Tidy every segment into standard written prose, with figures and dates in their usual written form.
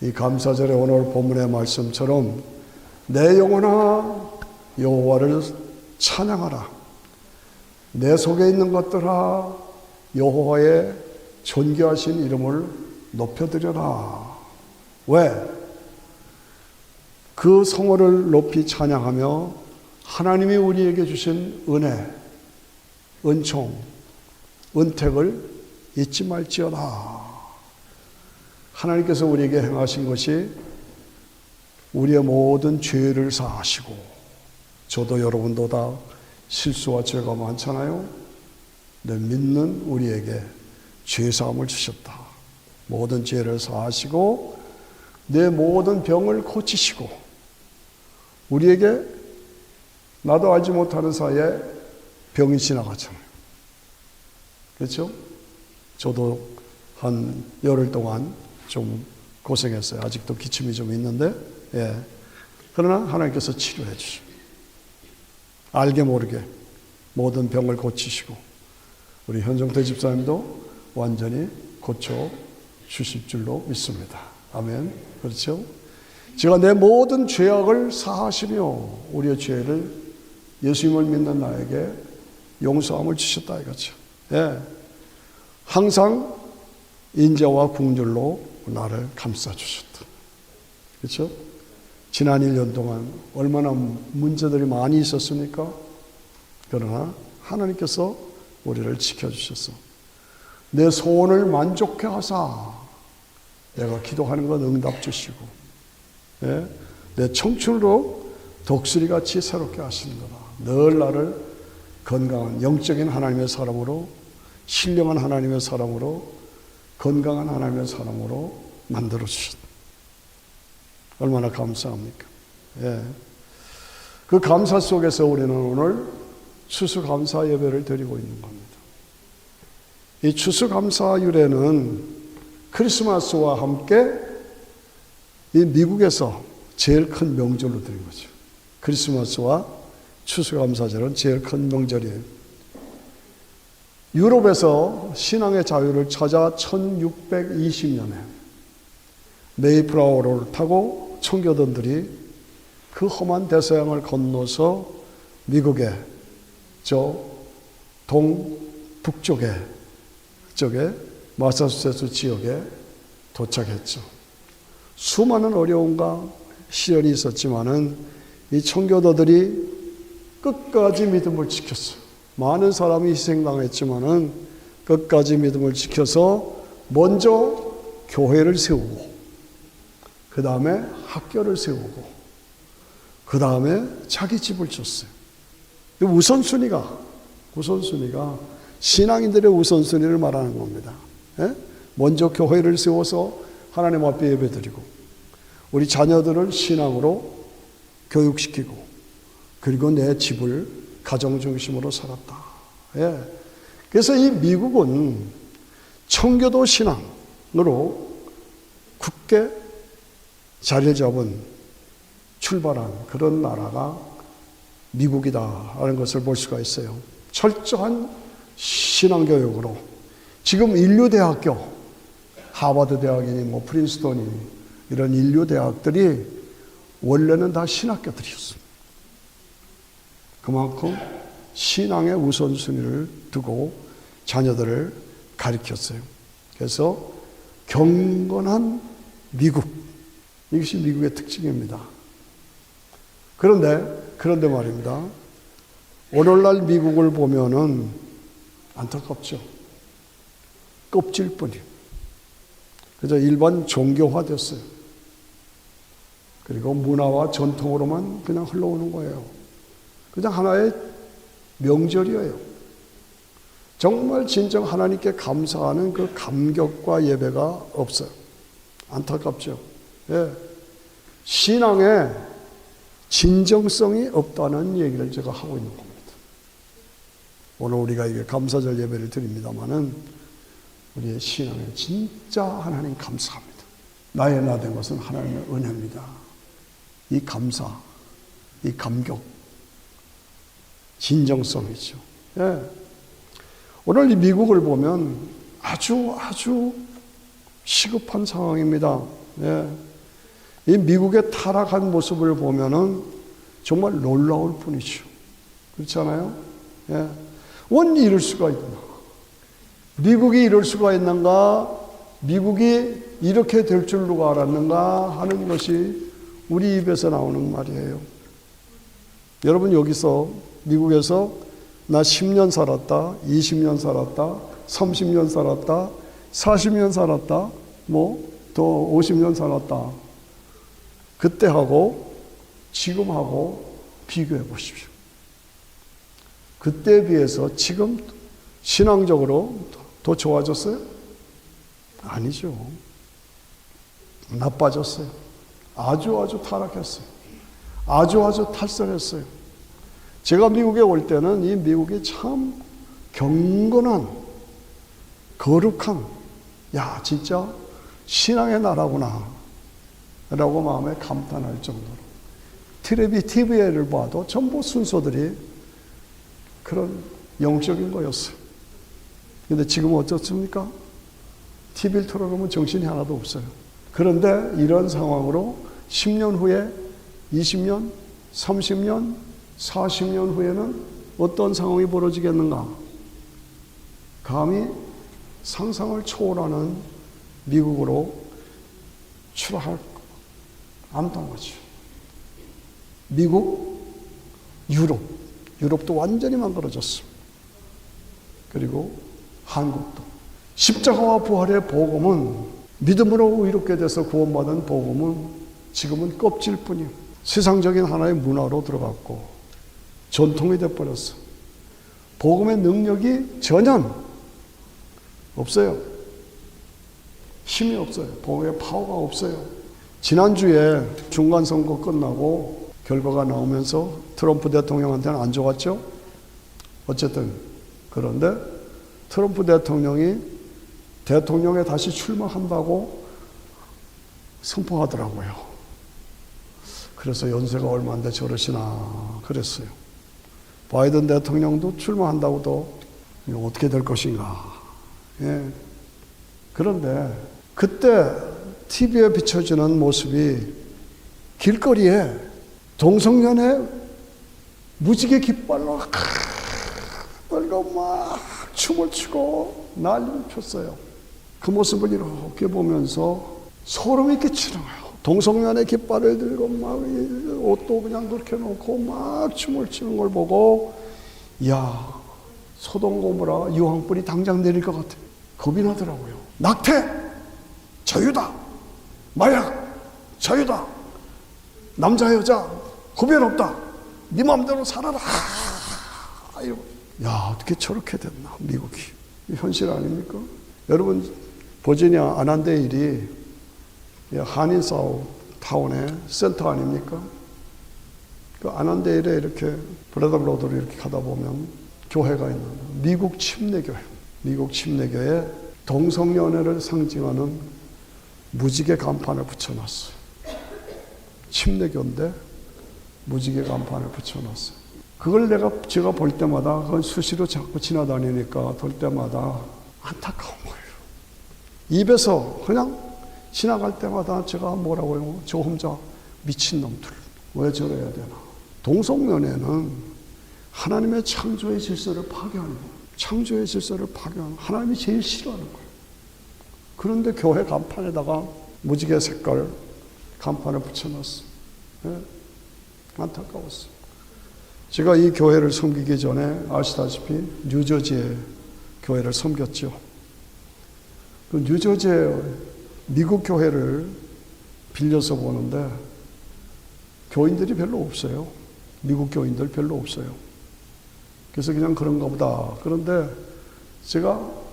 이 감사절의 오늘 본문의 말씀처럼 내 영혼아 여호와를 찬양하라. 내 속에 있는 것들아 여호와의 존귀하신 이름을 높여드려라. 왜? 그 성호를 높이 찬양하며 하나님이 우리에게 주신 은혜, 은총, 은택을 잊지 말지어다. 하나님께서 우리에게 행하신 것이 우리의 모든 죄를 사하시고, 저도 여러분도 다 실수와 죄가 많잖아요. 근데 믿는 우리에게 죄사함을 주셨다. 모든 죄를 사하시고 내 모든 병을 고치시고, 우리에게 나도 알지 못하는 사이에 병이 지나가잖아요. 그렇죠? 저도 한 열흘 동안 좀 고생했어요. 아직도 기침이 좀 있는데, 예. 그러나 하나님께서 치료해 주시고, 알게 모르게 모든 병을 고치시고, 우리 현정태 집사님도 완전히 고쳐 주실 줄로 믿습니다. 아멘. 그렇죠? 제가 내 모든 죄악을 사하시며 우리의 죄를 예수님을 믿는 나에게 용서함을 주셨다 이거죠. 예. 항상 인자와 긍휼로 나를 감싸주셨다. 그렇죠? 지난 1년 동안 얼마나 문제들이 많이 있었습니까? 그러나 하나님께서 우리를 지켜주셨어. 내 소원을 만족해 하사 내가 기도하는 건 응답 주시고, 예? 내 청춘으로 독수리같이 새롭게 하시는 거다. 늘 나를 건강한 영적인 하나님의 사람으로, 신령한 하나님의 사람으로, 건강한 하나님의 사람으로 만들어 주셨다. 얼마나 감사합니까? 예. 그 감사 속에서 우리는 오늘 추수감사 예배를 드리고 있는 겁니다. 이 추수감사 유래는 크리스마스와 함께 이 미국에서 제일 큰 명절로 드린 거죠. 크리스마스와 추수감사절은 제일 큰 명절이에요. 유럽에서 신앙의 자유를 찾아 1620년에 메이플라워를 타고 청교도들이 그 험한 대서양을 건너서 미국의 저 동북쪽에 마사추세츠 지역에 도착했죠. 수많은 어려움과 시련이 있었지만은 이 청교도들이 끝까지 믿음을 지켰어요. 많은 사람이 희생당했지만은 끝까지 믿음을 지켜서 먼저 교회를 세우고, 그 다음에 학교를 세우고, 그 다음에 자기 집을 줬어요. 우선순위가 신앙인들의 우선순위를 말하는 겁니다. 예? 먼저 교회를 세워서 하나님 앞에 예배드리고, 우리 자녀들을 신앙으로 교육시키고, 그리고 내 집을 가정중심으로 살았다. 예. 그래서 이 미국은 청교도 신앙으로 굳게 자리를 잡은, 출발한 그런 나라가 미국이다 하는 것을 볼 수가 있어요. 철저한 신앙교육으로 지금 인류대학교, 하버드 대학이니 프린스턴이니 이런 인류대학들이 원래는 다 신학교들이었습니다. 그만큼 신앙의 우선순위를 두고 자녀들을 가르쳤어요. 그래서 경건한 미국, 이것이 미국의 특징입니다. 그런데 말입니다. 오늘날 미국을 보면은 안타깝죠. 껍질뿐이에요. 그래서 일반 종교화됐어요. 그리고 문화와 전통으로만 그냥 흘러오는 거예요. 그냥 하나의 명절이에요. 정말 진정 하나님께 감사하는 그 감격과 예배가 없어요. 안타깝죠. 예. 신앙에 진정성이 없다는 얘기를 제가 하고 있는 겁니다. 오늘 우리가 이게 감사절 예배를 드립니다마는 우리의 신앙에 진짜 하나님 감사합니다. 나의 나 된 것은 하나님의 은혜입니다. 이 감사, 이 감격, 진정성이죠. 예. 오늘 이 미국을 보면 아주 시급한 상황입니다. 예. 이 미국의 타락한 모습을 보면은 정말 놀라울 뿐이죠. 그렇지 않아요? 예. 원 이럴 수가 있나? 미국이 이럴 수가 있는가? 미국이 이렇게 될 줄 누가 알았는가? 하는 것이 우리 입에서 나오는 말이에요. 여러분, 여기서 미국에서 나 10년 살았다, 20년 살았다, 30년 살았다, 40년 살았다, 더 50년 살았다. 그때하고 지금하고 비교해 보십시오. 그때에 비해서 지금 신앙적으로 더 좋아졌어요? 아니죠. 나빠졌어요. 아주 타락했어요. 아주 탈선했어요. 제가 미국에 올 때는 이 미국이 참 경건한, 거룩한, 야, 진짜 신앙의 나라구나 라고 마음에 감탄할 정도로. TV를 봐도 전부 순서들이 그런 영적인 거였어요. 근데 지금은 어떻습니까? TV를 틀어놓으면 정신이 하나도 없어요. 그런데 이런 상황으로 10년 후에 20년, 30년, 40년 후에는 어떤 상황이 벌어지겠는가? 감히 상상을 초월하는 미국으로 출하할 안던 거죠. 미국, 유럽도 완전히 망가져졌어. 그리고 한국도. 십자가와 부활의 복음은, 믿음으로 이롭게 돼서 구원받은 복음은 지금은 껍질 뿐이에요. 세상적인 하나의 문화로 들어갔고 전통이 되어버렸어. 복음의 능력이 전혀 없어요. 힘이 없어요. 복음의 파워가 없어요. 지난주에 중간선거 끝나고 결과가 나오면서 트럼프 대통령한테는 안 좋았죠? 어쨌든 그런데 트럼프 대통령이 대통령에 다시 출마한다고 선포하더라고요. 그래서 연세가 얼마인데 저러시나 그랬어요. 바이든 대통령도 출마한다고도 어떻게 될 것인가. 예. 그런데 그때 TV에 비춰지는 모습이 길거리에 동성연애 무지개 깃발로 떨고 막 춤을 추고 난리를 폈어요. 그 모습을 이렇게 보면서 소름이 끼치는 거예요. 동성연애 깃발을 들고 막 옷도 그냥 그렇게 놓고 막 춤을 추는 걸 보고, 이야, 소돔 고모라 유황불이 당장 내릴 것 같아. 겁이 나더라고요. 낙태 자유다, 마약 자유다, 남자 여자 구별 없다, 네 마음대로 살아라. 야, 어떻게 저렇게 됐나 미국이. 현실 아닙니까? 여러분, 버지니아 아난데일이 한인사우 타운의 센터 아닙니까? 그 아난데일에 이렇게 브레더 로드로 이렇게 가다 보면 교회가 있는 미국 침례교회. 미국 침례교회에 동성연애를 상징하는 무지개 간판을 붙여놨어요. 침례교인데 무지개 간판을 붙여놨어요. 그걸 제가 볼 때마다, 그건 수시로 자꾸 지나다니니까 볼 때마다 안타까운 거예요. 입에서 그냥 지나갈 때마다 제가 뭐라고 해요? 저 혼자 미친놈들. 왜 저래야 되나? 동성연애는 하나님의 창조의 질서를 파괴하는 거예요. 창조의 질서를 파괴하는, 하나님이 제일 싫어하는 거예요. 그런데 교회 간판에다가 무지개 색깔 간판을 붙여놨어요. 네? 안타까웠어요. 제가 이 교회를 섬기기 전에 아시다시피 뉴저지의 교회를 섬겼죠. 그 뉴저지의 미국 교회를 빌려서 보는데 교인들이 별로 없어요. 미국 교인들 별로 없어요. 그래서 그냥 그런가 보다. 그런데 제가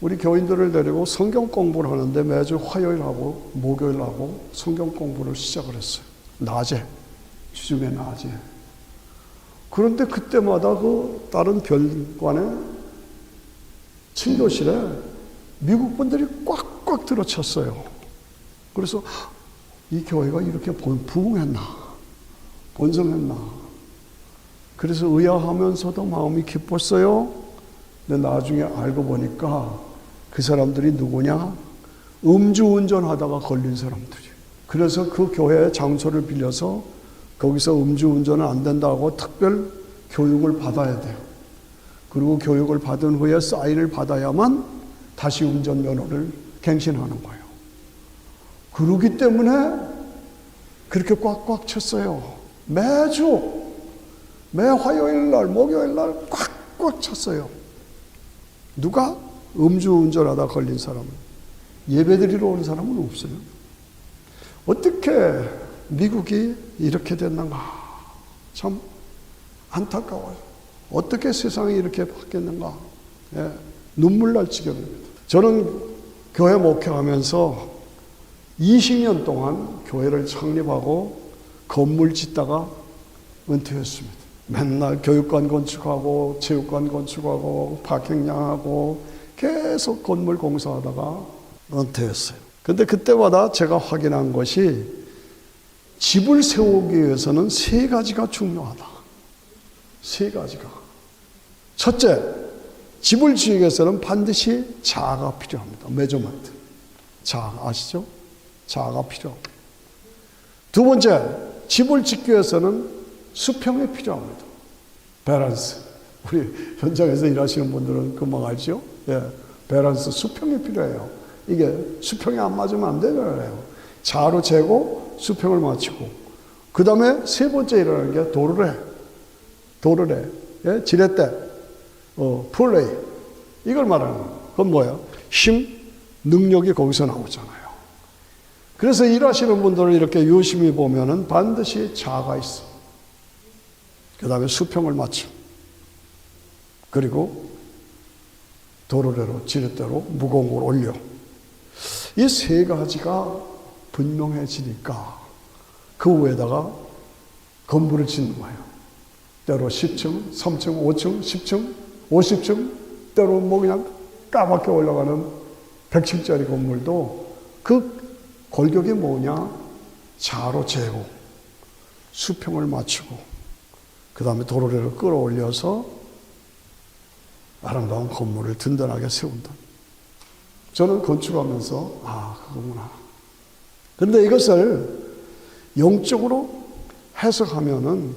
우리 교인들을 데리고 성경 공부를 하는데 매주 화요일하고 목요일하고 성경 공부를 시작을 했어요. 낮에, 주중에 낮에. 그런데 그때마다 그 다른 별관의 친교실에 미국 분들이 꽉꽉 들어찼어요. 그래서 이 교회가 이렇게 부흥했나, 번성했나. 그래서 의아하면서도 마음이 기뻤어요. 근데 나중에 알고 보니까 그 사람들이 누구냐? 음주운전하다가 걸린 사람들이에요. 그래서 그 교회 장소를 빌려서 거기서 음주운전은 안 된다고 특별 교육을 받아야 돼요. 그리고 교육을 받은 후에 사인을 받아야만 다시 운전면허를 갱신하는 거예요. 그러기 때문에 그렇게 꽉꽉 쳤어요. 매주, 매 화요일 날, 목요일 날 꽉꽉 쳤어요. 누가? 음주운전하다 걸린 사람은. 예배드리러 온 사람은 없어요. 어떻게 미국이 이렇게 됐는가? 참 안타까워요. 어떻게 세상이 이렇게 바뀌었는가? 예, 눈물 날 지경입니다. 저는 교회 목회하면서 20년 동안 교회를 창립하고 건물 짓다가 은퇴했습니다. 맨날 교육관 건축하고 체육관 건축하고 파킹장하고 계속 건물 공사하다가 은퇴했어요. 근데 그때마다 제가 확인한 것이 집을 세우기 위해서는 세 가지가 중요하다. 세 가지가. 첫째, 집을 지으기 위해서는 반드시 자아가 필요합니다. 메저먼트. 자아 아시죠? 자아가 필요합니다. 두 번째, 집을 짓기 위해서는 수평이 필요합니다. 밸런스. 우리 현장에서 일하시는 분들은 금방 알죠? 예, 밸런스, 수평이 필요해요. 이게 수평이 안 맞으면 안 되잖아요. 자아로 재고 수평을 맞추고. 그 다음에 세 번째 일어나는 게 도르래. 예? 지렛대. 플레이. 이걸 말하는 거예요. 그건 뭐야? 힘, 능력이 거기서 나오잖아요. 그래서 일하시는 분들을 이렇게 유심히 보면은 반드시 자아가 있어. 그 다음에 수평을 맞춤. 그리고 도르래로, 지렛대로 무거운 걸 올려. 이 세 가지가 분명해지니까 그 위에다가 건물을 짓는 거예요. 때로 10층, 3층, 5층, 10층, 50층, 때로 뭐 그냥 까맣게 올라가는 100층짜리 건물도 그 골격이 뭐냐? 자로 재고 수평을 맞추고 그 다음에 도로래를 끌어올려서 아름다운 건물을 든든하게 세운다. 저는 건축하면서 그거구나. 그런데 이것을 영적으로 해석하면은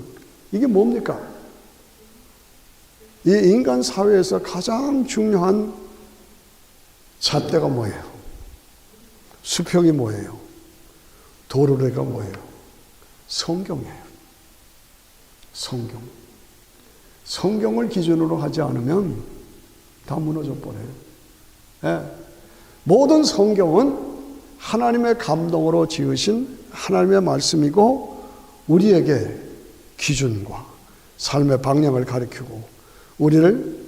이게 뭡니까? 이 인간 사회에서 가장 중요한 잣대가 뭐예요? 수평이 뭐예요? 도르래가 뭐예요? 성경이에요. 성경. 성경을 기준으로 하지 않으면 다 무너져 버려요. 예. 모든 성경은 하나님의 감동으로 지으신 하나님의 말씀이고 우리에게 기준과 삶의 방향을 가리키고 우리를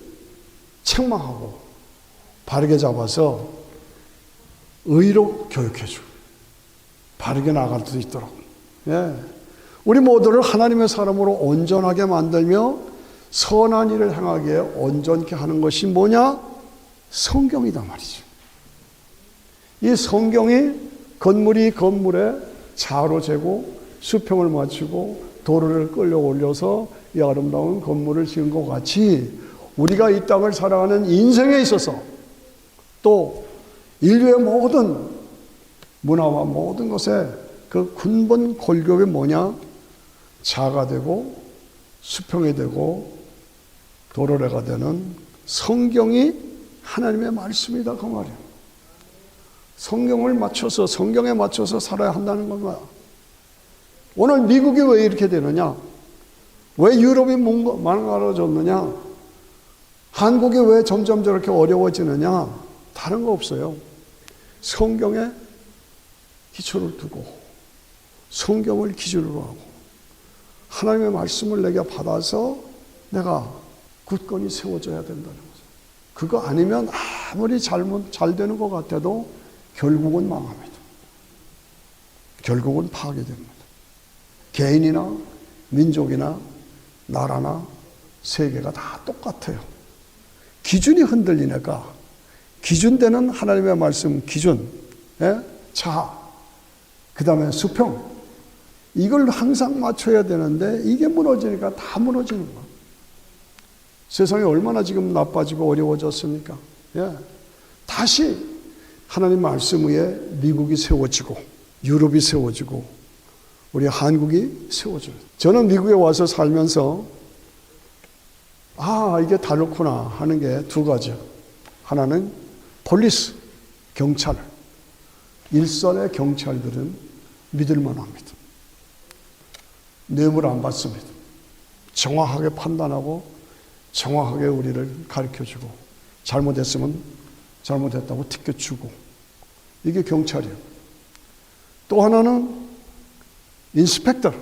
책망하고 바르게 잡아서 의로 교육해주고 바르게 나갈 수 있도록. 예. 우리 모두를 하나님의 사람으로 온전하게 만들며 선한 일을 행하기에 온전케 하는 것이 뭐냐? 성경이다 말이죠. 이 성경이 건물이 건물에 자로 재고 수평을 맞추고 도로를 끌려 올려서 이 아름다운 건물을 지은 것 같이 우리가 이 땅을 살아가는 인생에 있어서 또 인류의 모든 문화와 모든 것에 그 근본 골격이 뭐냐? 자가 되고 수평이 되고 도로래가 되는 성경이 하나님의 말씀이다 그 말이에요. 성경을 맞춰서 성경에 맞춰서 살아야 한다는 거야. 오늘 미국이 왜 이렇게 되느냐? 왜 유럽이 망가져졌느냐? 한국이 왜 점점 저렇게 어려워지느냐? 다른 거 없어요. 성경에 기초를 두고 성경을 기준으로 하고 하나님의 말씀을 내게 받아서 내가 굳건히 세워져야 된다는 거죠. 그거 아니면 아무리 잘 되는 것 같아도 결국은 망합니다. 결국은 파괴됩니다. 개인이나 민족이나 나라나 세계가 다 똑같아요. 기준이 흔들리니까 기준되는 하나님의 말씀 기준, 자, 그 다음에 수평, 이걸 항상 맞춰야 되는데 이게 무너지니까 다 무너지는 거예요. 세상이 얼마나 지금 나빠지고 어려워졌습니까? 다시 하나님 말씀 위에 미국이 세워지고 유럽이 세워지고 우리 한국이 세워져요. 저는 미국에 와서 살면서 이게 다르구나 하는 게 두 가지요. 하나는 폴리스, 경찰. 일선의 경찰들은 믿을만 합니다. 뇌물 안 받습니다. 정확하게 판단하고 정확하게 우리를 가르쳐주고 잘못했으면 잘못했다고 티켓주고 이게 경찰이에요. 또 하나는 인스펙터.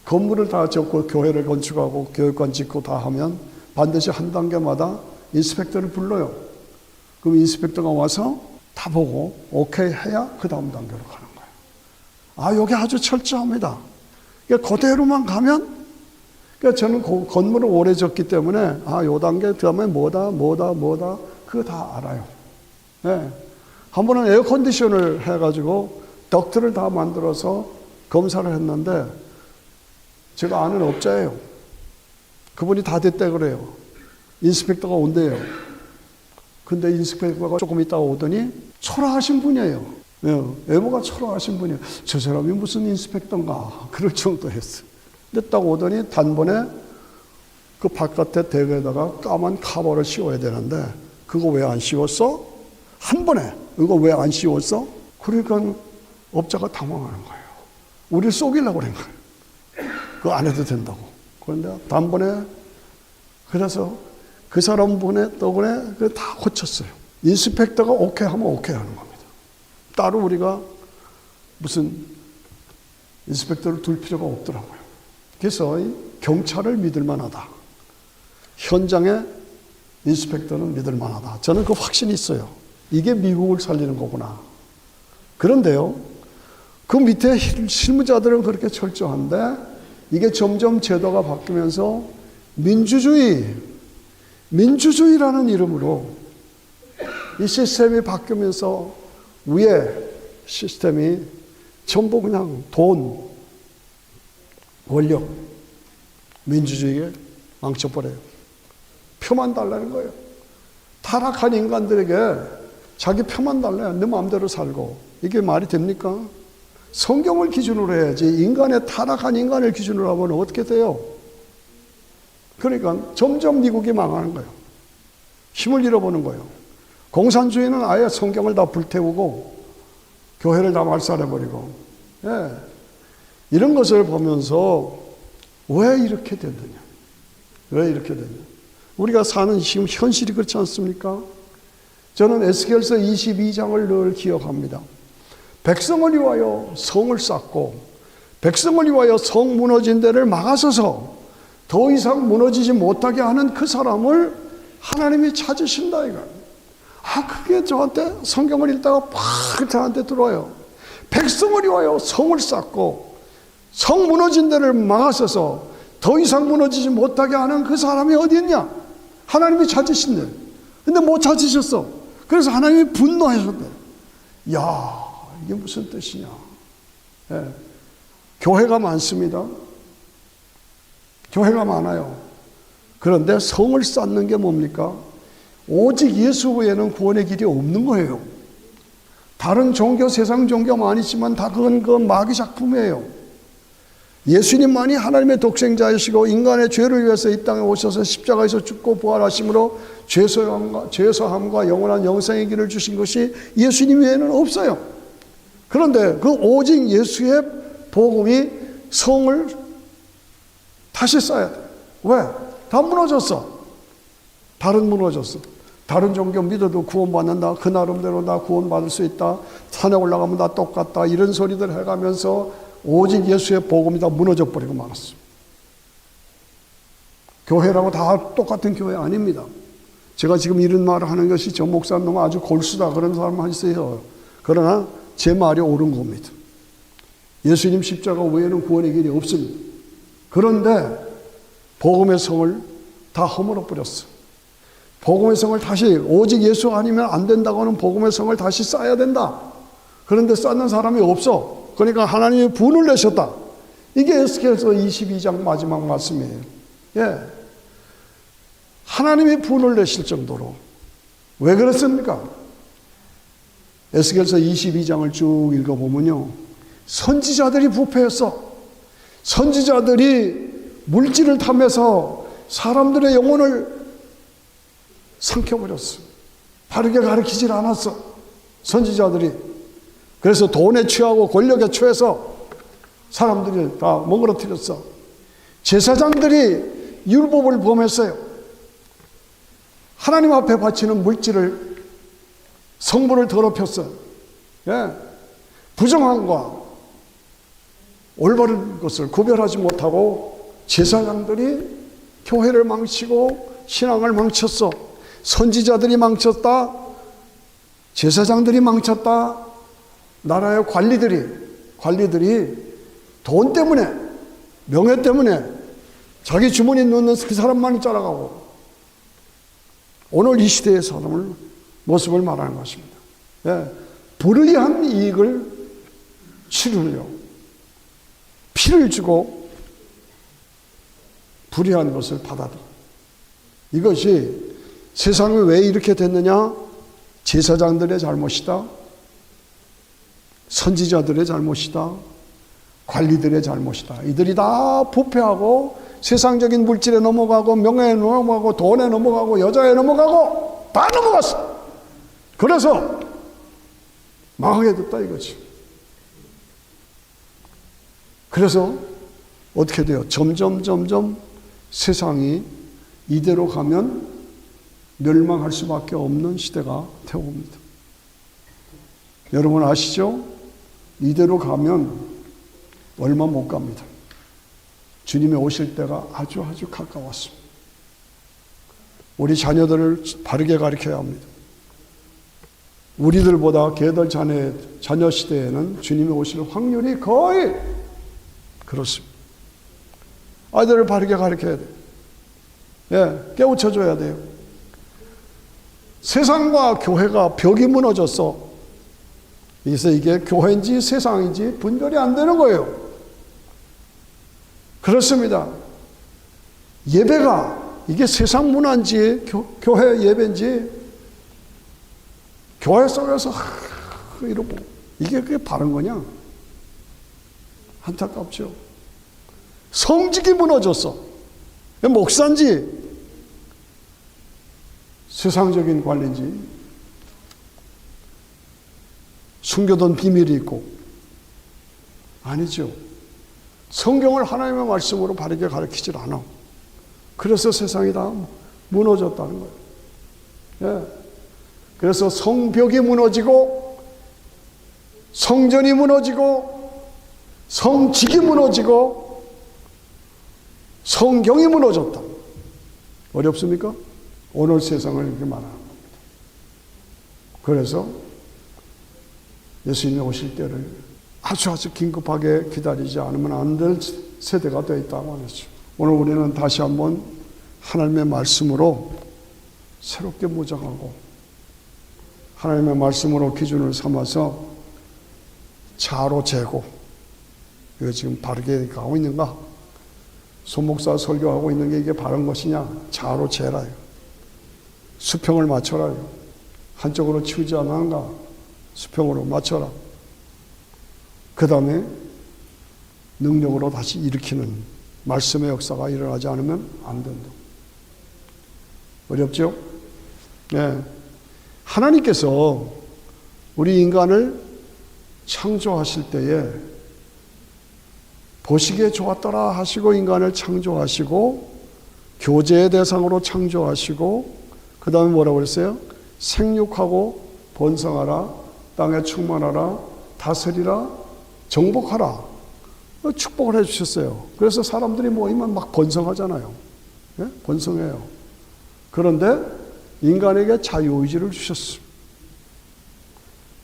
건물을 다 짓고 교회를 건축하고 교육관 짓고 다 하면 반드시 한 단계마다 인스펙터를 불러요. 그럼 인스펙터가 와서 다 보고 오케이 해야 그 다음 단계로 가는 거예요. 여기 아주 철저합니다. 그러니까 그대로만 가면, 그러니까 저는 건물을 오래 짓기 때문에 요 단계 다음에 뭐다 그거 다 알아요. 네. 한 번은 에어컨디션을 해가지고 덕트를 다 만들어서 검사를 했는데 제가 아는 업자예요. 그분이 다 됐다 그래요. 인스펙터가 온대요. 근데 인스펙터가 조금 있다가 오더니 초라하신 분이에요. 외모가 초라하신 분이에요. 저 사람이 무슨 인스펙터인가 그럴 정도였어요. 근데 딱 오더니 단번에 그 바깥에 대구에다가 까만 카버를 씌워야 되는데 그거 왜 안 씌웠어? 한 번에 이거 왜 안 씌웠어? 그러니까 업자가 당황하는 거예요. 우리를 속이려고 그런 거예요. 그거 안 해도 된다고. 그런데 단번에 그래서 그 사람 덕분에 다 고쳤어요. 인스펙터가 오케이 하면 오케이 하는 겁니다. 따로 우리가 무슨 인스펙터를 둘 필요가 없더라고요. 그래서 경찰을 믿을 만하다. 현장에 인스펙터는 믿을 만하다. 저는 그 확신이 있어요. 이게 미국을 살리는 거구나. 그런데요, 그 밑에 실무자들은 그렇게 철저한데 이게 점점 제도가 바뀌면서 민주주의라는 이름으로 이 시스템이 바뀌면서 위에 시스템이 전부 그냥 돈, 권력, 민주주의에 망쳐버려요. 표만 달라는 거예요. 타락한 인간들에게 자기 표만 달라요. 내 마음대로 살고. 이게 말이 됩니까? 성경을 기준으로 해야지 인간의 타락한 인간을 기준으로 하면 어떻게 돼요? 그러니까 점점 미국이 망하는 거예요. 힘을 잃어보는 거예요. 공산주의는 아예 성경을 다 불태우고 교회를 다 말살해버리고 이런 것을 보면서 왜 이렇게 됐느냐? 왜 이렇게 됐냐? 우리가 사는 지금 현실이 그렇지 않습니까? 저는 에스겔서 22장을 늘 기억합니다. 백성을 위하여 성을 쌓고 백성을 위하여 성 무너진 데를 막아서서 더 이상 무너지지 못하게 하는 그 사람을 하나님이 찾으신다 이거. 그게 저한테 성경을 읽다가 팍 저한테 들어와요. 백성을 위하여 성을 쌓고 성 무너진 데를 막아서서 더 이상 무너지지 못하게 하는 그 사람이 어디 있냐? 하나님이 찾으신대. 근데 못 찾으셨어. 그래서 하나님이 분노하셨대. 야, 이게 무슨 뜻이냐? 교회가 많습니다. 교회가 많아요. 그런데 성을 쌓는 게 뭡니까? 오직 예수 외에는 구원의 길이 없는 거예요. 다른 종교, 세상 종교 많이 있지만 다 그건 마귀 작품이에요. 예수님만이 하나님의 독생자이시고 인간의 죄를 위해서 이 땅에 오셔서 십자가에서 죽고 부활하심으로 죄사함과 영원한 영생의 길을 주신 것이 예수님 외에는 없어요. 그런데 그 오직 예수의 복음이 성을 다시 쌓아야 돼. 왜? 다 무너졌어. 무너졌어. 다른 종교 믿어도 구원받는다. 그 나름대로 나 구원받을 수 있다. 산에 올라가면 다 똑같다. 이런 소리들 해가면서 오직 예수의 복음이 다 무너져 버리고 말았어. 교회라고 다 똑같은 교회 아닙니다. 제가 지금 이런 말을 하는 것이 저 목사님 너무 아주 골수다 그런 사람 있어요. 그러나 제 말이 옳은 겁니다. 예수님 십자가 외에는 구원의 길이 없습니다. 그런데 복음의 성을 다 허물어 버렸어. 복음의 성을 다시 오직 예수 아니면 안 된다고 하는 복음의 성을 다시 쌓아야 된다. 그런데 쌓는 사람이 없어. 그러니까 하나님이 분을 내셨다. 이게 에스겔서 22장 마지막 말씀이에요. 하나님이 분을 내실 정도로. 왜 그랬습니까? 에스겔서 22장을 쭉 읽어보면요, 선지자들이 부패했어. 선지자들이 물질을 탐해서 사람들의 영혼을 삼켜버렸어. 바르게 가르치질 않았어, 선지자들이. 그래서 돈에 취하고 권력에 취해서 사람들이 다 멍그러뜨렸어. 제사장들이 율법을 범했어요. 하나님 앞에 바치는 물질을, 성물을 더럽혔어요. 예. 부정함과 올바른 것을 구별하지 못하고 제사장들이 교회를 망치고 신앙을 망쳤어. 선지자들이 망쳤다. 제사장들이 망쳤다. 나라의 관리들이 돈 때문에, 명예 때문에 자기 주머니에 넣는 그 사람만이 따라가고, 오늘 이 시대의 사람을 모습을 말하는 것입니다. 예. 불의한 이익을 치르려 피를 주고 불의한 것을 받아들여. 이것이 세상이 왜 이렇게 됐느냐? 제사장들의 잘못이다. 선지자들의 잘못이다. 관리들의 잘못이다. 이들이 다 부패하고 세상적인 물질에 넘어가고 명예에 넘어가고 돈에 넘어가고 여자에 넘어가고 다 넘어갔어. 그래서 망하게 됐다 이거지. 그래서 어떻게 돼요? 점점 세상이 이대로 가면 멸망할 수밖에 없는 시대가 되어옵니다. 여러분 아시죠? 이대로 가면 얼마 못 갑니다. 주님이 오실 때가 아주 가까웠습니다. 우리 자녀들을 바르게 가르쳐야 합니다. 우리들보다 걔들 자녀 시대에는 주님이 오실 확률이 거의 그렇습니다. 아이들을 바르게 가르쳐야 돼요. 예, 깨우쳐줘야 돼요. 세상과 교회가 벽이 무너졌어. 그래서 이게 교회인지 세상인지 분별이 안 되는 거예요. 그렇습니다. 예배가 이게 세상 문화인지 교회 예배인지, 교회 속에서 이러고 이게 그게 바른 거냐? 안타깝죠. 성직이 무너졌어. 목사인지 세상적인 관리인지, 숨겨둔 비밀이 있고, 아니죠. 성경을 하나님의 말씀으로 바르게 가르치질 않아. 그래서 세상이 다 무너졌다는 거예요. 예. 그래서 성벽이 무너지고, 성전이 무너지고, 성직이 무너지고, 성경이 무너졌다. 어렵습니까? 오늘 세상을 이렇게 말하는 겁니다. 그래서 예수님이 오실 때를 아주 긴급하게 기다리지 않으면 안 될 세대가 되어 있다고 하죠. 오늘 우리는 다시 한번 하나님의 말씀으로 새롭게 무장하고, 하나님의 말씀으로 기준을 삼아서 자로 재고, 이거 지금 바르게 가고 있는가? 손목사 설교하고 있는 게 이게 바른 것이냐? 자로 재라요. 수평을 맞춰라요. 한쪽으로 치우지 않는가? 수평으로 맞춰라. 그 다음에 능력으로 다시 일으키는 말씀의 역사가 일어나지 않으면 안 된다. 어렵죠? 네. 하나님께서 우리 인간을 창조하실 때에 보시기에 좋았더라 하시고 인간을 창조하시고, 교제의 대상으로 창조하시고, 그 다음에 뭐라고 그랬어요? 생육하고 번성하라, 땅에 충만하라, 다스리라, 정복하라. 축복을 해주셨어요. 그래서 사람들이 모이면 막 번성하잖아요. 예? 번성해요. 그런데 인간에게 자유의지를 주셨어요.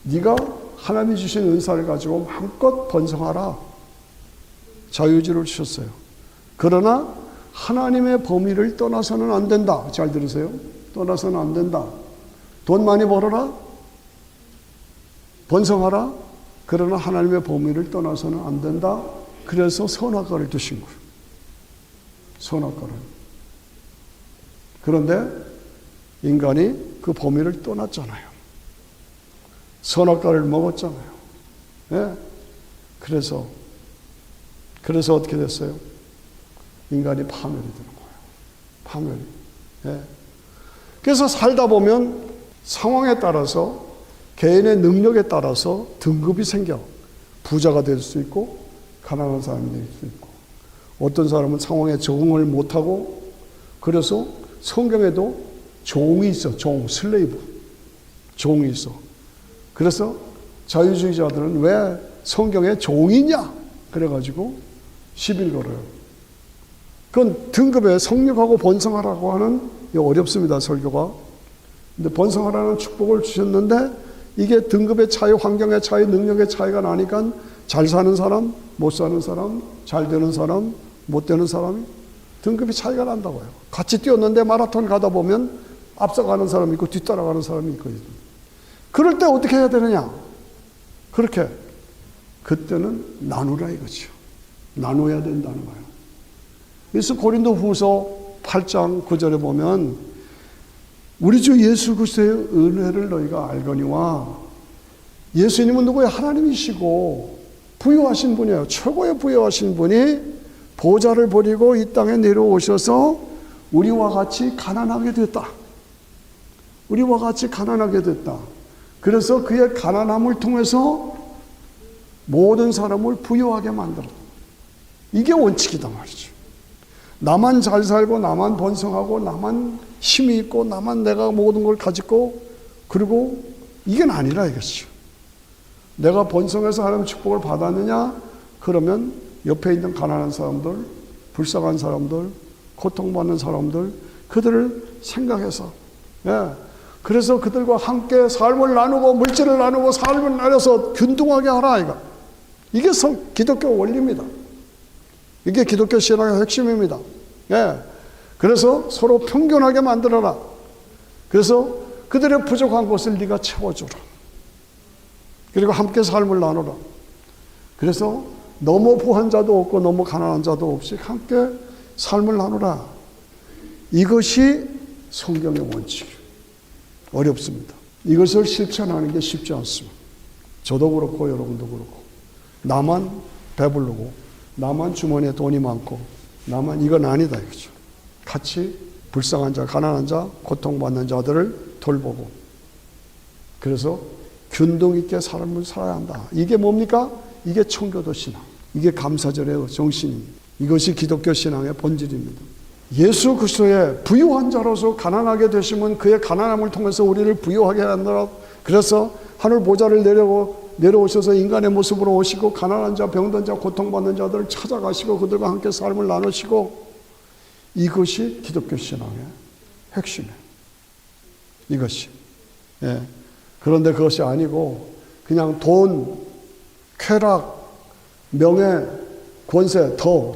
네가 하나님이 주신 은사를 가지고 마음껏 번성하라. 자유의지를 주셨어요. 그러나 하나님의 범위를 떠나서는 안 된다. 잘 들으세요. 떠나서는 안 된다. 돈 많이 벌어라. 번성하라. 그러나 하나님의 범위를 떠나서는 안 된다. 그래서 선악과를 두신 거예요. 선악과를. 그런데 인간이 그 범위를 떠났잖아요. 선악과를 먹었잖아요. 예? 그래서 어떻게 됐어요? 인간이 파멸이 되는 거예요. 파멸이. 예. 그래서 살다 보면 상황에 따라서 개인의 능력에 따라서 등급이 생겨. 부자가 될 수 있고 가난한 사람이 될 수 있고, 어떤 사람은 상황에 적응을 못하고, 그래서 성경에도 종이 있어. 슬레이브. 종이 있어. 그래서 자유주의자들은 왜 성경에 종이 있냐? 그래가지고 시비를 걸어요. 그건 등급에 성육하고 번성하라고 하는, 어렵습니다, 설교가. 근데 번성하라는 축복을 주셨는데, 이게 등급의 차이, 환경의 차이, 능력의 차이가 나니까 잘 사는 사람, 못 사는 사람, 잘 되는 사람, 못 되는 사람이 등급이 차이가 난다고요. 같이 뛰었는데 마라톤 가다 보면 앞서가는 사람이 있고 뒤따라가는 사람이 있거든요. 그럴 때 어떻게 해야 되느냐? 그렇게 그때는 나누라 이거죠. 나눠야 된다는 거예요. 그래서 고린도후서 8장 9절에 보면 우리 주 예수 그리스도의 은혜를 너희가 알거니와, 예수님은 누구예요? 하나님이시고 부유하신 분이에요. 최고의 부유하신 분이 보좌를 버리고 이 땅에 내려오셔서 우리와 같이 가난하게 됐다. 우리와 같이 가난하게 됐다. 그래서 그의 가난함을 통해서 모든 사람을 부유하게 만들었다. 이게 원칙이다 말이죠. 나만 잘 살고 나만 번성하고 나만 힘이 있고 나만 내가 모든 걸 가지고, 그리고 이건 아니라 이것이죠. 내가 번성해서 하나님 축복을 받았느냐? 그러면 옆에 있는 가난한 사람들, 불쌍한 사람들, 고통받는 사람들, 그들을 생각해서, 예. 그래서 그들과 함께 삶을 나누고 물질을 나누고 삶을 나눠서 균등하게 하라 이게 기독교 원리입니다. 이게 기독교 신앙의 핵심입니다. 예. 그래서 서로 평균하게 만들어라. 그래서 그들의 부족한 것을 네가 채워주라. 그리고 함께 삶을 나누라. 그래서 너무 부한 자도 없고 너무 가난한 자도 없이 함께 삶을 나누라. 이것이 성경의 원칙이에요. 어렵습니다. 이것을 실천하는 게 쉽지 않습니다. 저도 그렇고 여러분도 그렇고. 나만 배부르고 나만 주머니에 돈이 많고 나만, 이건 아니다 이거죠. 같이 불쌍한 자, 가난한 자, 고통받는 자들을 돌보고, 그래서 균등 있게 삶을 살아야 한다. 이게 뭡니까? 이게 청교도 신앙. 이게 감사절의 정신입니다. 이것이 기독교 신앙의 본질입니다. 예수 그리스도의 부유한 자로서 가난하게 되시면 그의 가난함을 통해서 우리를 부유하게 한다. 그래서 하늘 보좌를 내려오셔서 인간의 모습으로 오시고 가난한 자, 병든 자, 고통받는 자들을 찾아가시고 그들과 함께 삶을 나누시고, 이것이 기독교 신앙의 핵심이에요. 이것이. 예. 그런데 그것이 아니고 그냥 돈, 쾌락, 명예, 권세, 더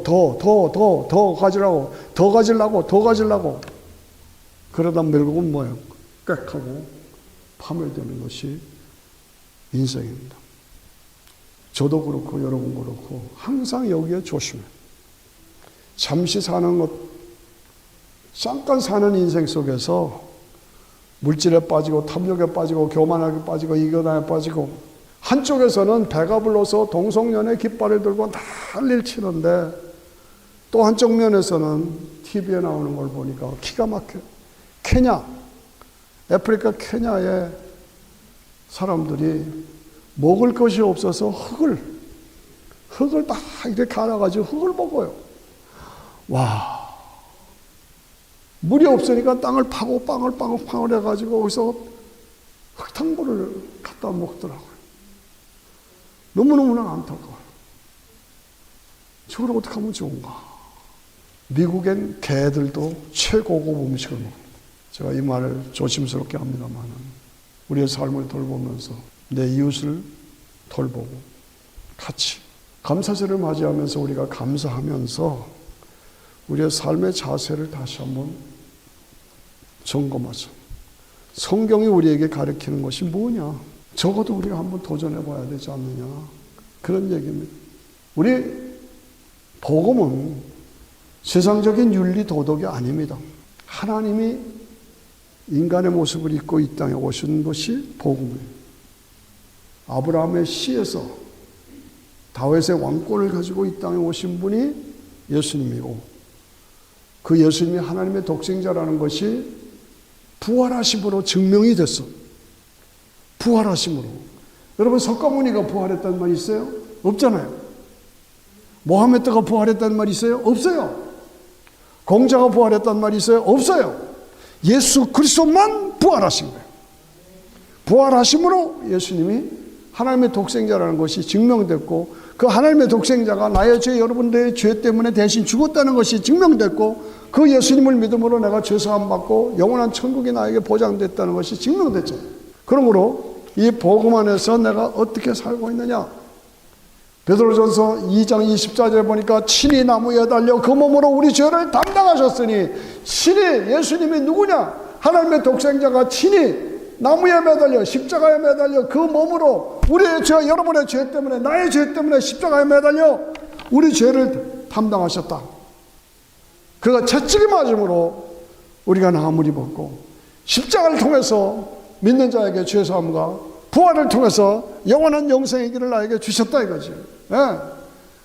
가지려고 그러다 결국은 뭐예요? 꽥하고 파멸되는 것이 인생입니다. 저도 그렇고 여러분 그렇고 항상 여기에 조심해요. 잠시 사는 것, 잠깐 사는 인생 속에서 물질에 빠지고 탐욕에 빠지고 교만하게 빠지고 이견에 빠지고, 한쪽에서는 배가 불러서 동성연애 깃발을 들고 난리를 치는데 또 한쪽 면에서는 TV에 나오는 걸 보니까 기가 막혀요. 아프리카 케냐의 사람들이 먹을 것이 없어서 흙을 다 이렇게 갈아가지고 흙을 먹어요. 와, 물이 없으니까 땅을 파고 빵을 해가지고 거기서 흙탕물을 갖다 먹더라고요. 너무너무나 안타까워요. 저걸 어떻게 하면 좋은가? 미국엔 개들도 최고급 음식을 먹습니다. 제가 이 말을 조심스럽게 합니다만, 우리의 삶을 돌보면서 내 이웃을 돌보고 같이 감사절을 맞이하면서 우리가 감사하면서 우리의 삶의 자세를 다시 한번 점검하죠. 성경이 우리에게 가르치는 것이 뭐냐? 적어도 우리가 한번 도전해 봐야 되지 않느냐? 그런 얘기입니다. 우리 복음은 세상적인 윤리 도덕이 아닙니다. 하나님이 인간의 모습을 입고 이 땅에 오신 것이 복음이에요. 아브라함의 씨에서 다윗의 왕권을 가지고 이 땅에 오신 분이 예수님이고, 그 예수님이 하나님의 독생자라는 것이 부활하심으로 증명이 됐어. 부활하심으로. 여러분, 석가모니가 부활했다는 말이 있어요? 없잖아요. 모하메드가 부활했다는 말이 있어요? 없어요. 공자가 부활했다는 말이 있어요? 없어요. 예수 그리스도만 부활하신 거예요. 부활하심으로 예수님이 하나님의 독생자라는 것이 증명됐고, 그 하나님의 독생자가 나의 죄, 여러분들의 죄 때문에 대신 죽었다는 것이 증명됐고, 그 예수님을 믿음으로 내가 죄사함 받고 영원한 천국이 나에게 보장됐다는 것이 증명됐죠. 그러므로 이 복음 안에서 내가 어떻게 살고 있느냐? 베드로전서 2장 24절에 보니까 친히 나무에 달려 그 몸으로 우리 죄를 담당하셨으니, 친히 예수님이 누구냐? 하나님의 독생자가 친히 나무에 매달려, 십자가에 매달려 그 몸으로 우리의 죄, 여러분의 죄 때문에, 나의 죄 때문에 십자가에 매달려 우리 죄를 담당하셨다. 그가 채찍이 맞음으로 우리가 나음을 입었고, 십자가를 통해서 믿는 자에게 죄사함과 부활을 통해서 영원한 영생의 길을 나에게 주셨다 이거지. 예.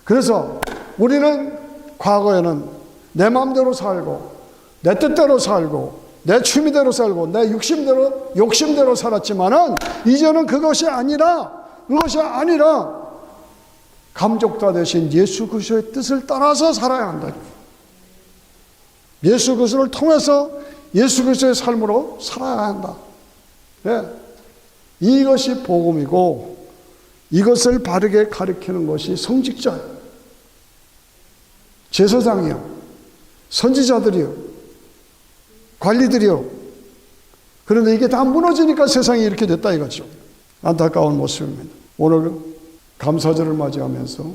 그래서 우리는 과거에는 내 마음대로 살고, 내 뜻대로 살고, 내 취미대로 살고, 내 욕심대로 살았지만은, 이제는 그것이 아니라 감족자 되신 예수 그리스도의 뜻을 따라서 살아야 한다. 예수 그리스도를 통해서 예수 그리스도의 삶으로 살아야 한다. 네. 이것이 복음이고, 이것을 바르게 가르치는 것이 성직자예요. 제사장이요, 선지자들이요, 관리들이요. 그런데 이게 다 무너지니까 세상이 이렇게 됐다 이거죠. 안타까운 모습입니다. 오늘 감사절을 맞이하면서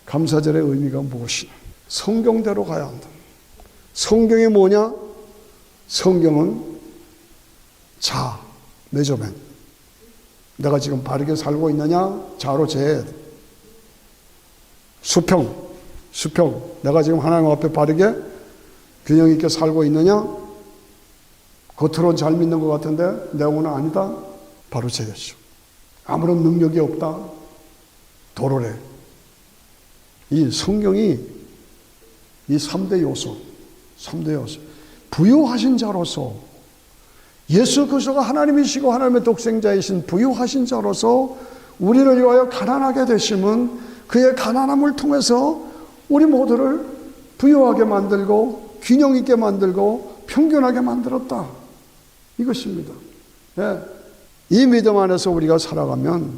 감사절의 의미가 무엇이냐? 성경대로 가야 한다. 성경이 뭐냐? 성경은 자, 메저맨. 내가 지금 바르게 살고 있느냐? 자로 재야 돼. 수평. 내가 지금 하나님 앞에 바르게 균형 있게 살고 있느냐? 겉으로는 잘 믿는 것 같은데 내용은 아니다. 바로 재야죠. 아무런 능력이 없다. 도로래. 이 성경이 이 3대 요소. 부유하신 자로서, 예수 그리스도가 하나님이시고 하나님의 독생자이신 부유하신 자로서 우리를 위하여 가난하게 되심은 그의 가난함을 통해서 우리 모두를 부유하게 만들고 균형 있게 만들고 평균하게 만들었다. 이것입니다. 예. 이 믿음 안에서 우리가 살아가면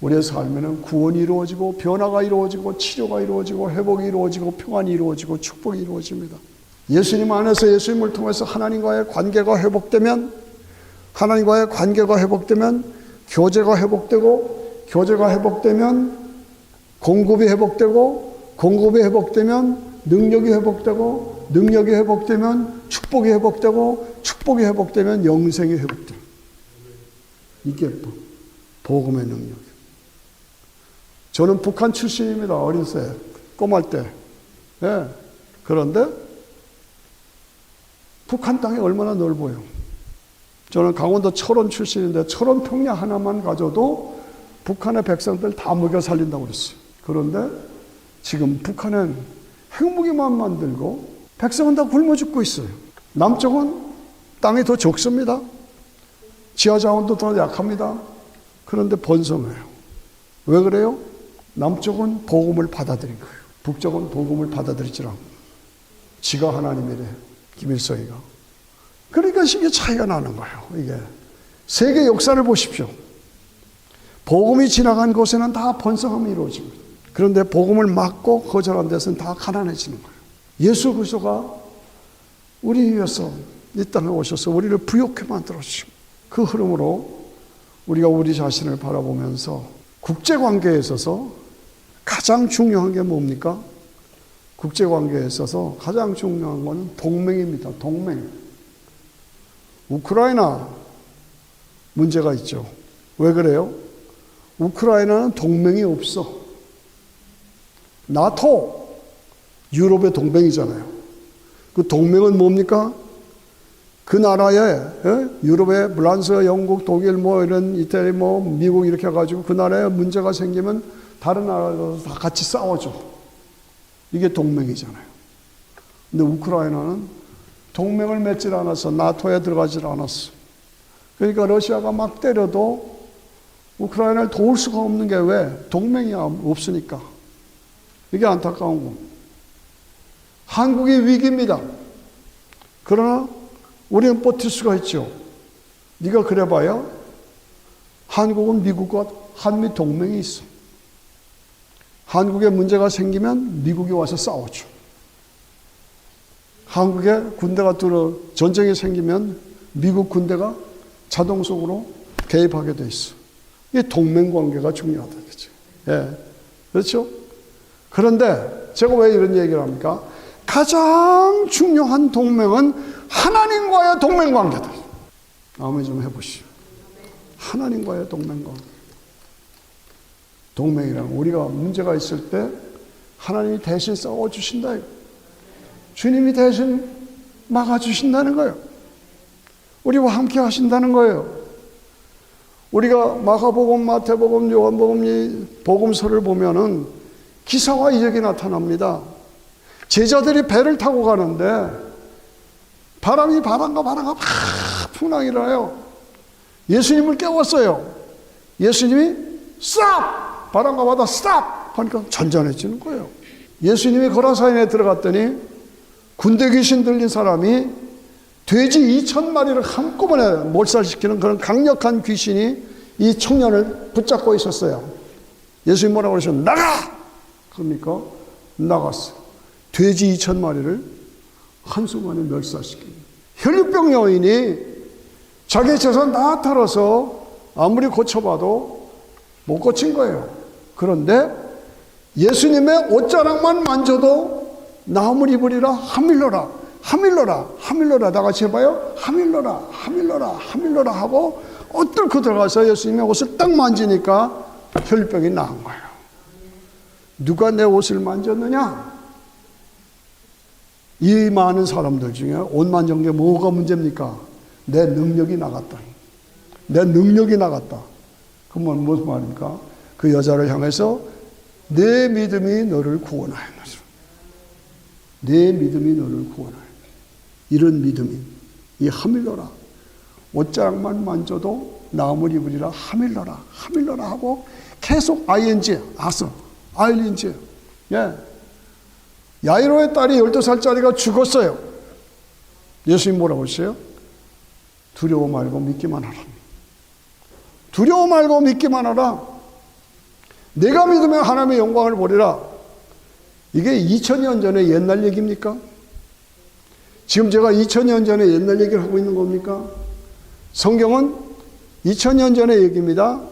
우리의 삶에는 구원이 이루어지고 변화가 이루어지고 치료가 이루어지고 회복이 이루어지고 평안이 이루어지고 축복이 이루어집니다. 예수님 안에서, 예수님을 통해서 하나님과의 관계가 회복되면 교제가 회복되고, 교제가 회복되면 공급이 회복되면 능력이 회복되고, 능력이 회복되면 축복이 회복되고, 축복이 회복되면 영생이 회복돼요. 이게 복음의 능력이에요. 저는 북한 출신입니다. 어린 때, 꼬말 때. 예. 그런데 북한 땅이 얼마나 넓어요. 저는 강원도 철원 출신인데 철원 평야 하나만 가져도 북한의 백성들 다 먹여 살린다고 그랬어요. 그런데 지금 북한은 핵무기만 만들고 백성은 다 굶어 죽고 있어요. 남쪽은 땅이 더 적습니다. 지하자원도 더 약합니다. 그런데 번성해요. 왜 그래요? 남쪽은 복음을 받아들인 거예요. 북쪽은 복음을 받아들이지 않고 지가 하나님이래, 김일성이가. 그러니까 이게 차이가 나는 거예요. 이게 세계 역사를 보십시오. 복음이 지나간 곳에는 다 번성함이 이루어집니다. 그런데 복음을 막고 거절한 데서는 다 가난해지는 거예요. 예수 그리스도가 우리 위해서 이 땅에 오셔서 우리를 부욕해 만들었죠. 그 흐름으로 우리가 우리 자신을 바라보면서 국제관계에 있어서 가장 중요한 게 뭡니까? 국제관계에 있어서 가장 중요한 것은 동맹입니다. 동맹. 우크라이나 문제가 있죠. 왜 그래요? 우크라이나는 동맹이 없어. 나토, 유럽의 동맹이잖아요. 그 동맹은 뭡니까? 그 나라에 유럽의 프랑스, 영국, 독일 뭐 이런 이태리 뭐 미국 이렇게 해가지고 그 나라에 문제가 생기면 다른 나라도 다 같이 싸워줘. 이게 동맹이잖아요. 근데 우크라이나는 동맹을 맺질 않았어. 나토에 들어가질 않았어. 그러니까 러시아가 막 때려도 우크라이나를 도울 수가 없는 게 왜? 동맹이 없으니까. 이게 안타까운 거. 한국이 위기입니다. 그러나 우리는 버틸 수가 있죠. 네가 그래봐야 한국은 미국과 한미 동맹이 있어. 한국에 문제가 생기면 미국이 와서 싸워줘. 한국에 군대가 전쟁이 생기면 미국 군대가 자동적으로 개입하게 돼 있어. 이게 동맹관계가 중요하다. 그렇죠? 예. 그렇죠? 그런데 제가 왜 이런 얘기를 합니까? 가장 중요한 동맹은 하나님과의 동맹관계다. 아멘 좀 해보시오. 하나님과의 동맹관계. 동맹이란 우리가 문제가 있을 때 하나님이 대신 싸워주신다. 주님이 대신 막아주신다는 거예요. 우리와 함께 하신다는 거예요. 우리가 마가복음, 마태복음, 요한복음 이 복음서를 보면은 기사와 이적이 나타납니다. 제자들이 배를 타고 가는데 바람과 막 풍랑이 일어나요. 예수님을 깨웠어요. 예수님이 스탑! 바람과 바다 스탑! 하니까 잔잔해지는 거예요. 예수님이 거라사인에 들어갔더니 군대 귀신 들린 사람이 돼지 2,000마리를 한꺼번에 몰살시키는 그런 강력한 귀신이 이 청년을 붙잡고 있었어요. 예수님 뭐라고 그러셨어요? 나가! 그러니까 나갔어. 돼지 2,000마리를 한순간에 멸살시키는. 혈류병 여인이 자기 재산 다 털어서 아무리 고쳐봐도 못 고친 거예요. 그런데 예수님의 옷자락만 만져도 나음을 입으리라 하밀러라 하밀러라 하밀러라 다 같이 해봐요. 하밀러라 하밀러라 하밀러라 하고 엎드려 들어가서 예수님의 옷을 딱 만지니까 혈류병이 나은 거예요. 누가 내 옷을 만졌느냐? 이 많은 사람들 중에 옷 만진 게 뭐가 문제입니까? 내 능력이 나갔다. 내 능력이 나갔다. 그건 무슨 말입니까? 그 여자를 향해서 내 믿음이 너를 구원하였노라. 내 믿음이 너를 구원하였노라. 이런 믿음이 이 하밀러라. 옷자락만 만져도 나음을 입으리라 하밀러라 하밀러라 하고 계속 ing 아서 아일린지. 예. 야이로의 딸이 12살짜리가 죽었어요. 예수님 뭐라고 했어요? 두려워 말고 믿기만 하라. 두려워 말고 믿기만 하라. 내가 믿으면 하나님의 영광을 보리라. 이게 2000년 전의 옛날 얘기입니까? 지금 제가 2000년 전에 옛날 얘기를 하고 있는 겁니까? 성경은 2000년 전의 얘기입니다.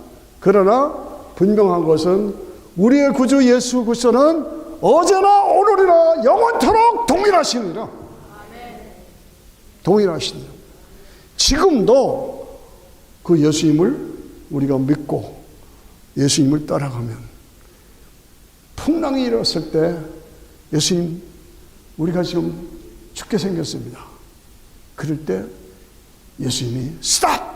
그러나 분명한 것은 우리의 구주 예수 그리스도는 어제나 오늘이나 영원토록 동일하시니라. 동일하시니라. 지금도 그 예수님을 우리가 믿고 예수님을 따라가면 풍랑이 일었을 때 예수님 우리가 지금 죽게 생겼습니다. 그럴 때 예수님이 스탑!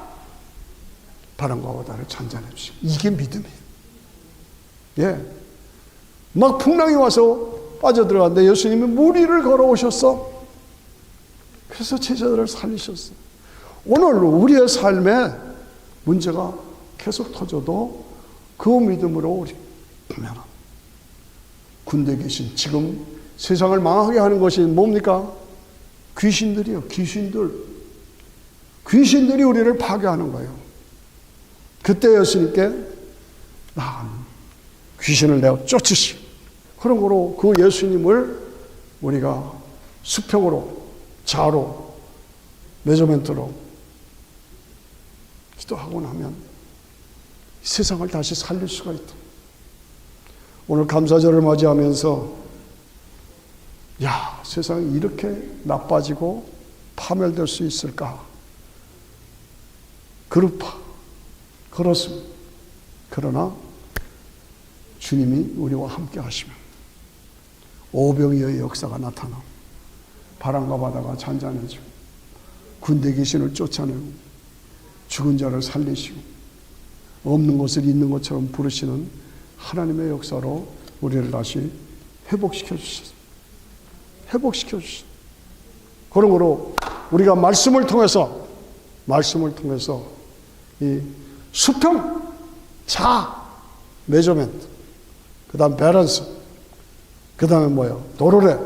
바람과 바다를 잔잔해 주시고 이게 믿음이에요. 예. 막 풍랑이 와서 빠져들어갔는데 예수님이 물 위를 걸어오셨어. 그래서 제자들을 살리셨어. 오늘 우리의 삶에 문제가 계속 터져도 그 믿음으로 우리 보면 군대 귀신, 지금 세상을 망하게 하는 것이 뭡니까? 귀신들이요. 귀신들이 우리를 파괴하는 거예요. 그때 예수님께 귀신을 내어 쫓으시. 그런 거로 그 예수님을 우리가 수평으로, 자로, 메저멘트로 기도하고 나면 세상을 다시 살릴 수가 있다. 오늘 감사절을 맞이하면서 세상이 이렇게 나빠지고 파멸될 수 있을까? 그렇습니다. 그러나 주님이 우리와 함께 하시면 오병이어의 역사가 나타나 바람과 바다가 잔잔해지고 군대 귀신을 쫓아내고 죽은 자를 살리시고 없는 것을 있는 것처럼 부르시는 하나님의 역사로 우리를 다시 회복시켜 주셨어요. 회복시켜 주셨어요. 그러므로 우리가 말씀을 통해서 이 수평, 자, 메저멘트, 그 다음 밸런스, 그 다음에 뭐예요? 도르래.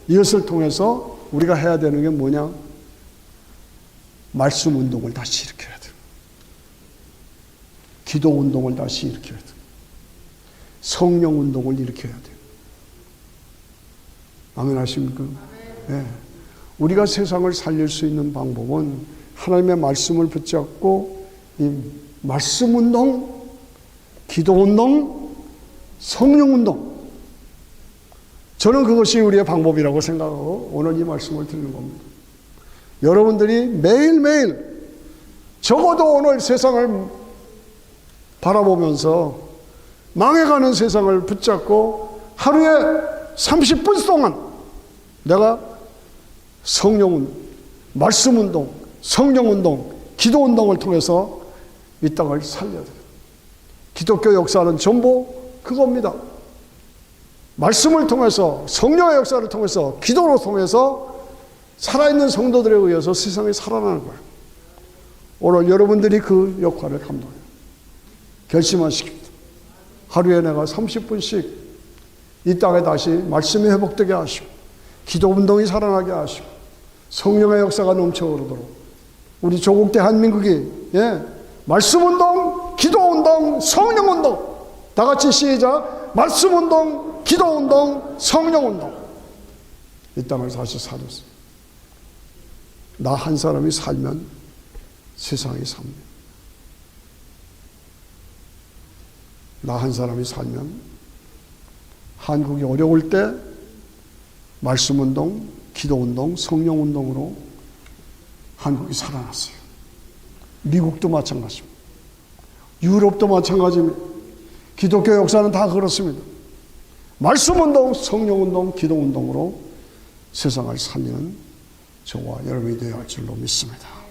이것을 통해서 우리가 해야 되는 게 뭐냐? 말씀 운동을 다시 일으켜야 돼요. 기도 운동을 다시 일으켜야 돼요. 성령 운동을 일으켜야 돼요. 아멘 하십니까? 네. 우리가 세상을 살릴 수 있는 방법은 하나님의 말씀을 붙잡고 이 말씀 운동, 기도 운동, 성령 운동. 저는 그것이 우리의 방법이라고 생각하고 오늘 이 말씀을 드리는 겁니다. 여러분들이 매일매일 적어도 오늘 세상을 바라보면서 망해가는 세상을 붙잡고 하루에 30분 동안 내가 성령운, 말씀운동, 성령운동, 기도운동을 통해서 이 땅을 살려야 돼요. 기독교 역사는 전부 그겁니다. 말씀을 통해서, 성령의 역사를 통해서, 기도로 통해서 살아있는 성도들에 의해서 세상이 살아나는 거예요. 오늘 여러분들이 그 역할을 감당해요. 결심하시겠다. 하루에 내가 30분씩 이 땅에 다시 말씀이 회복되게 하시고 기도 운동이 살아나게 하시고 성령의 역사가 넘쳐오르도록 우리 조국 대한민국이 말씀 운동, 기도 운동, 성령 운동 다 같이 시작. 말씀 운동, 기도 운동, 성령 운동. 이 땅을 다시 살렸어요. 나 한 사람이 살면 세상이 삽니다. 나 한 사람이 살면 한국이 어려울 때 말씀운동, 기도운동, 성령운동으로 한국이 살아났어요. 미국도 마찬가지입니다. 유럽도 마찬가지입니다. 기독교 역사는 다 그렇습니다. 말씀운동, 성령운동, 기도운동으로 세상을 살리는 저와 여러분이 되어야 할 줄로 믿습니다.